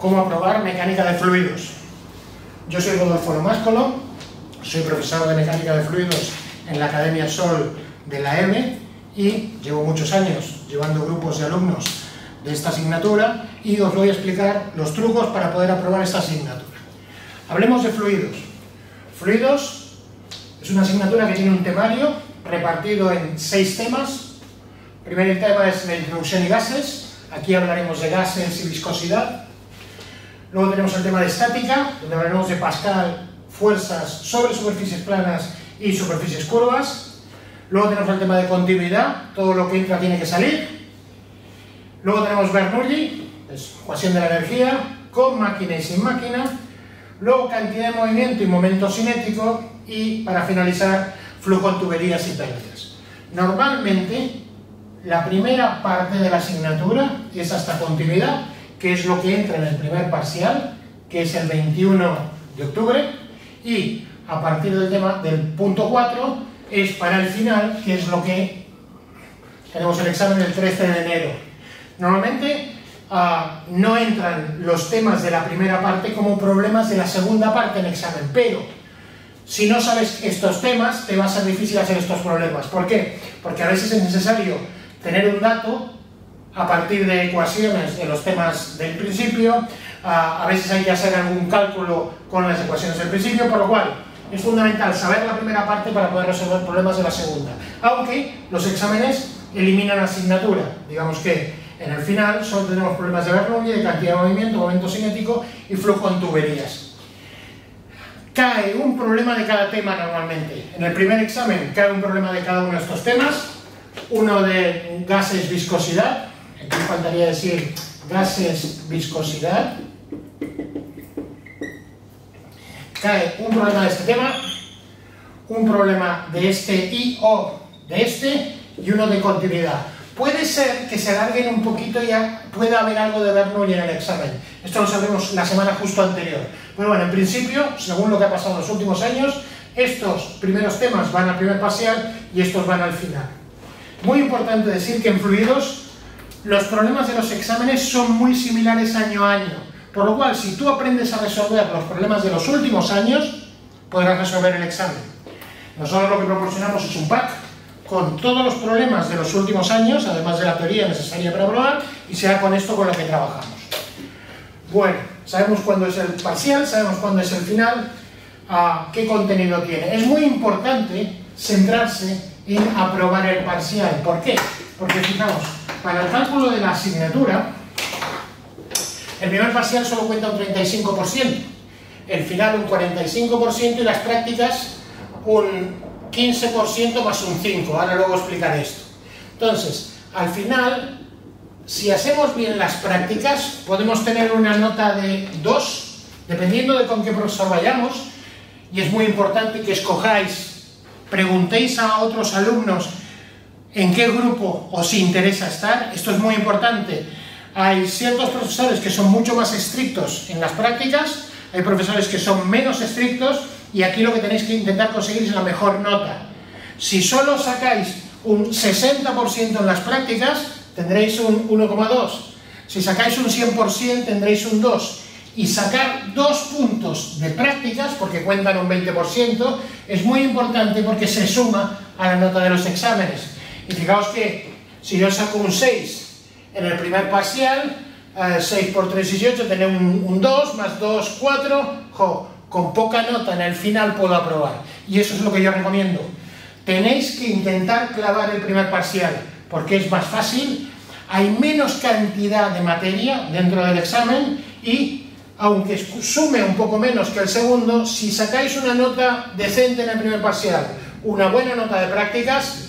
cómo aprobar mecánica de fluidos. Yo soy Rodolfo Lomáscolo, soy profesor de mecánica de fluidos en la Academia Sol de la EME y llevo muchos años llevando grupos de alumnos de esta asignatura y os voy a explicar los trucos para poder aprobar esta asignatura. Hablemos de fluidos. Fluidos es una asignatura que tiene un temario repartido en 6 temas. El primer tema es la introducción y gases. Aquí hablaremos de gases y viscosidad. Luego tenemos el tema de estática, donde hablaremos de Pascal, fuerzas sobre superficies planas y superficies curvas. Luego tenemos el tema de continuidad, todo lo que entra tiene que salir. Luego tenemos Bernoulli, ecuación de la energía, con máquina y sin máquina. Luego cantidad de movimiento y momento cinético. Y para finalizar, flujo en tuberías y pérdidas. Normalmente, la primera parte de la asignatura es hasta continuidad, que es lo que entra en el primer parcial, que es el 21 de octubre, y a partir del tema del punto 4 es para el final, que es lo que tenemos el examen el 13 de enero. Normalmente no entran los temas de la primera parte como problemas de la segunda parte en examen, pero si no sabes estos temas te va a ser difícil hacer estos problemas. ¿Por qué? Porque a veces es necesario tener un dato a partir de ecuaciones de los temas del principio, a veces hay que hacer algún cálculo con las ecuaciones del principio, por lo cual es fundamental saber la primera parte para poder resolver problemas de la segunda. Aunque los exámenes eliminan asignatura, digamos que en el final solo tenemos problemas de Bernoulli, de cantidad de movimiento, momento cinético y flujo en tuberías. Cae un problema de cada tema normalmente. En el primer examen cae un problema de cada uno de estos temas, uno de gases, viscosidad. Aquí faltaría decir gases, viscosidad. Cae un problema de este tema, un problema de este y o de este y uno de continuidad. Puede ser que se alarguen un poquito y ya pueda haber algo de Bernoulli en el examen. Esto lo sabremos la semana justo anterior. Pero bueno, en principio, según lo que ha pasado en los últimos años, estos primeros temas van al primer parcial y estos van al final. Muy importante decir que en fluidos los problemas de los exámenes son muy similares año a año, por lo cual si tú aprendes a resolver los problemas de los últimos años, podrás resolver el examen. Nosotros lo que proporcionamos es un pack con todos los problemas de los últimos años, además de la teoría necesaria para probar, y será con esto con lo que trabajamos. Bueno, sabemos cuándo es el parcial, sabemos cuándo es el final, qué contenido tiene. Es muy importante centrarse en aprobar el parcial. ¿Por qué? Porque fijaos, para el cálculo de la asignatura, el primer parcial solo cuenta un 35%, el final un 45% y las prácticas un 15% más un 5%. Ahora luego explicaré esto. Entonces, al final, si hacemos bien las prácticas, podemos tener una nota de 2, dependiendo de con qué profesor vayamos, y es muy importante que escojáis, preguntéis a otros alumnos en qué grupo os interesa estar. Esto es muy importante. Hay ciertos profesores que son mucho más estrictos en las prácticas, hay profesores que son menos estrictos, y aquí lo que tenéis que intentar conseguir es la mejor nota. Si solo sacáis un 60% en las prácticas, tendréis un 1,2. Si sacáis un 100%, tendréis un 2. Y sacar 2 puntos de prácticas, porque cuentan un 20%, es muy importante porque se suma a la nota de los exámenes. Y fijaos que si yo saco un 6 en el primer parcial, 6 por 3, 18, tener un 2, más 2, 4, con poca nota en el final puedo aprobar. Y eso es lo que yo recomiendo. Tenéis que intentar clavar el primer parcial, porque es más fácil, hay menos cantidad de materia dentro del examen y, aunque sume un poco menos que el segundo, si sacáis una nota decente en el primer parcial, una buena nota de prácticas,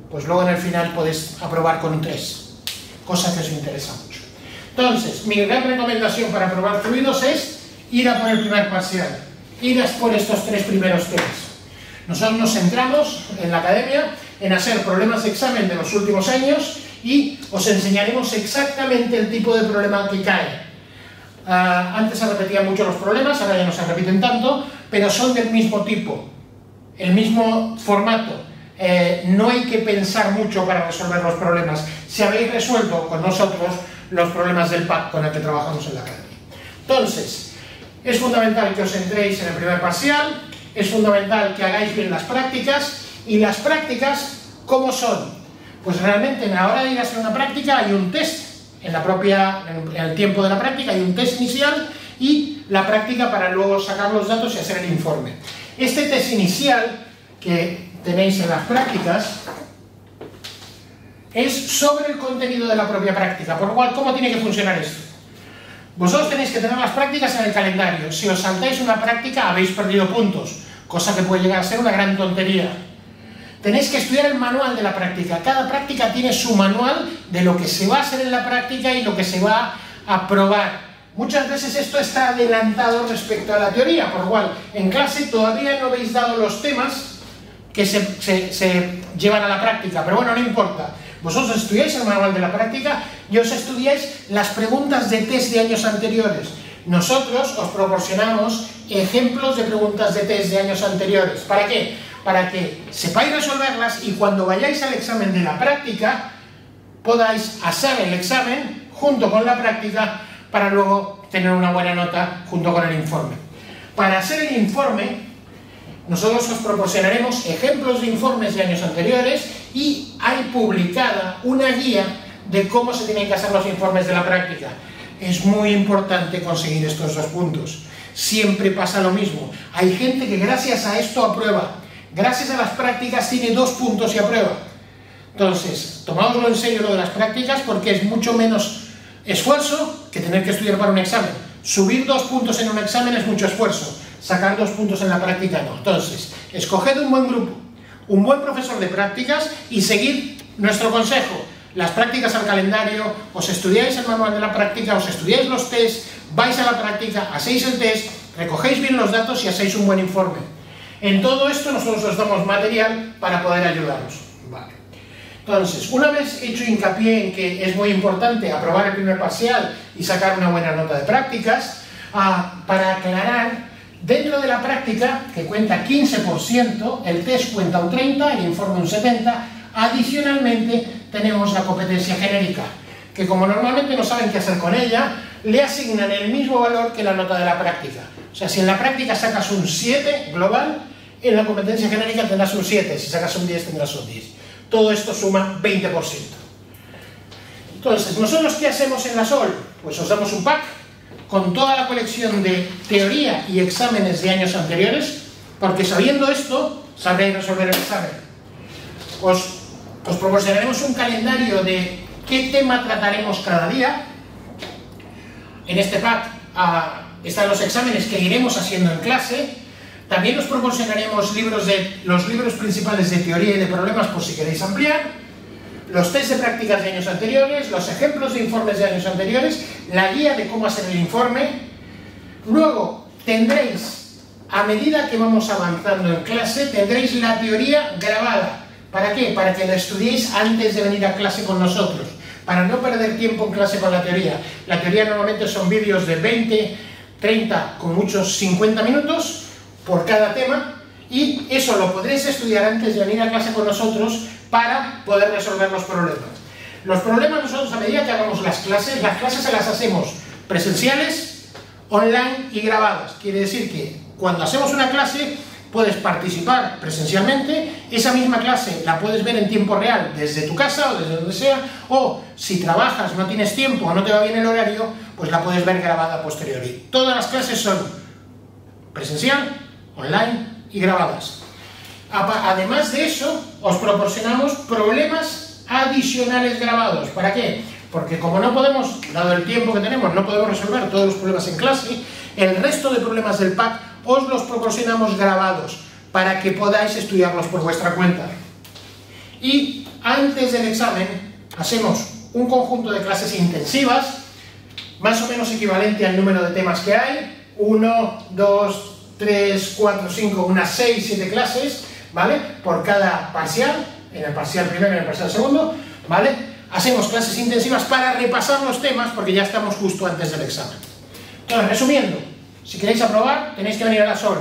pues luego en el final podéis aprobar con un 3, cosa que os interesa mucho. Entonces, mi gran recomendación para aprobar fluidos es ir a por el primer parcial, ir a por estos 3 primeros temas. Nosotros nos centramos en la academia en hacer problemas de examen de los últimos años y os enseñaremos exactamente el tipo de problema que cae. Antes se repetían mucho los problemas, ahora ya no se repiten tanto, pero son del mismo tipo, el mismo formato. No hay que pensar mucho para resolver los problemas. Si habéis resuelto con nosotros los problemas del PAC con el que trabajamos en la academia. Entonces, es fundamental que os centréis en el primer parcial, es fundamental que hagáis bien las prácticas, y las prácticas, ¿cómo son? Pues realmente, a la hora de ir a hacer una práctica hay un test, en el tiempo de la práctica hay un test inicial y la práctica para luego sacar los datos y hacer el informe. Este test inicial que tenéis en las prácticas es sobre el contenido de la propia práctica, por lo cual, ¿cómo tiene que funcionar esto? Vosotros tenéis que tener las prácticas en el calendario. Si os saltáis una práctica habéis perdido puntos, cosa que puede llegar a ser una gran tontería. Tenéis que estudiar el manual de la práctica. Cada práctica tiene su manual de lo que se va a hacer en la práctica y lo que se va a probar. Muchas veces esto está adelantado respecto a la teoría, por lo cual en clase todavía no habéis dado los temas que se llevan a la práctica, pero bueno, no importa. Vosotros estudiáis el manual de la práctica y os estudiáis las preguntas de test de años anteriores. Nosotros os proporcionamos ejemplos de preguntas de test de años anteriores. ¿Para qué? Para que sepáis resolverlas y cuando vayáis al examen de la práctica podáis hacer el examen junto con la práctica para luego tener una buena nota junto con el informe. Para hacer el informe, nosotros os proporcionaremos ejemplos de informes de años anteriores y hay publicada una guía de cómo se tienen que hacer los informes de la práctica. Es muy importante conseguir estos 2 puntos. Siempre pasa lo mismo. Hay gente que gracias a esto aprueba. Gracias a las prácticas tiene 2 puntos y aprueba. Entonces, tomadlo en serio lo de las prácticas porque es mucho menos esfuerzo que tener que estudiar para un examen. Subir 2 puntos en un examen es mucho esfuerzo. Sacar 2 puntos en la práctica no. Entonces, escoged un buen grupo, un buen profesor de prácticas y seguid nuestro consejo. Las prácticas al calendario, os estudiáis el manual de la práctica, os estudiáis los test, vais a la práctica, hacéis el test, recogéis bien los datos y hacéis un buen informe. En todo esto nosotros os damos material para poder ayudaros. Vale. Entonces, una vez hecho hincapié en que es muy importante aprobar el primer parcial y sacar una buena nota de prácticas, para aclarar, dentro de la práctica, que cuenta 15%, el test cuenta un 30%, el informe un 70%, adicionalmente tenemos la competencia genérica, que como normalmente no saben qué hacer con ella, le asignan el mismo valor que la nota de la práctica. O sea, si en la práctica sacas un 7 global, en la competencia genérica tendrás un 7, si sacas un 10 tendrás un 10. Todo esto suma 20%. Entonces, ¿nosotros qué hacemos en la SOL? Pues os damos un pack con toda la colección de teoría y exámenes de años anteriores, porque sabiendo esto, sabréis resolver el examen. Os proporcionaremos un calendario de qué tema trataremos cada día. En este pack están los exámenes que iremos haciendo en clase. También os proporcionaremos los libros principales de teoría y de problemas por si queréis ampliar, los test de prácticas de años anteriores, los ejemplos de informes de años anteriores, la guía de cómo hacer el informe. Luego tendréis, a medida que vamos avanzando en clase, tendréis la teoría grabada. ¿Para qué? Para que la estudiéis antes de venir a clase con nosotros, para no perder tiempo en clase con la teoría. La teoría normalmente son vídeos de 20, 30, con muchos 50 minutos por cada tema, y eso lo podréis estudiar antes de venir a clase con nosotros para poder resolver los problemas. Los problemas nosotros, a medida que hagamos las clases se las hacemos presenciales, online y grabadas. Quiere decir que cuando hacemos una clase puedes participar presencialmente, esa misma clase la puedes ver en tiempo real desde tu casa o desde donde sea, o si trabajas, no tienes tiempo o no te va bien el horario, pues la puedes ver grabada a posteriori. Todas las clases son presencial, online y grabadas. Además de eso, os proporcionamos problemas adicionales grabados. ¿Para qué? Porque como no podemos, dado el tiempo que tenemos, no podemos resolver todos los problemas en clase, el resto de problemas del pack os los proporcionamos grabados para que podáis estudiarlos por vuestra cuenta. Y antes del examen hacemos un conjunto de clases intensivas, más o menos equivalente al número de temas que hay, 1, 2, 3, 4, 5, unas 6, 7 clases, ¿vale? Por cada parcial, en el parcial primero y en el parcial segundo, ¿vale? Hacemos clases intensivas para repasar los temas porque ya estamos justo antes del examen. Entonces, resumiendo, si queréis aprobar, tenéis que venir a la SOL.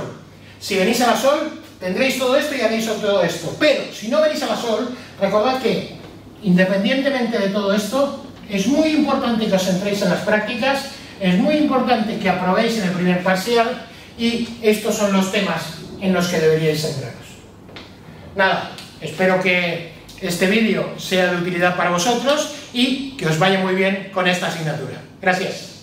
Si venís a la SOL, tendréis todo esto y haréis todo esto. Pero, si no venís a la SOL, recordad que, independientemente de todo esto, es muy importante que os centréis en las prácticas, Es muy importante que aprobéis en el primer parcial y estos son los temas en los que deberíais centraros. Nada, espero que este vídeo sea de utilidad para vosotros y que os vaya muy bien con esta asignatura. Gracias.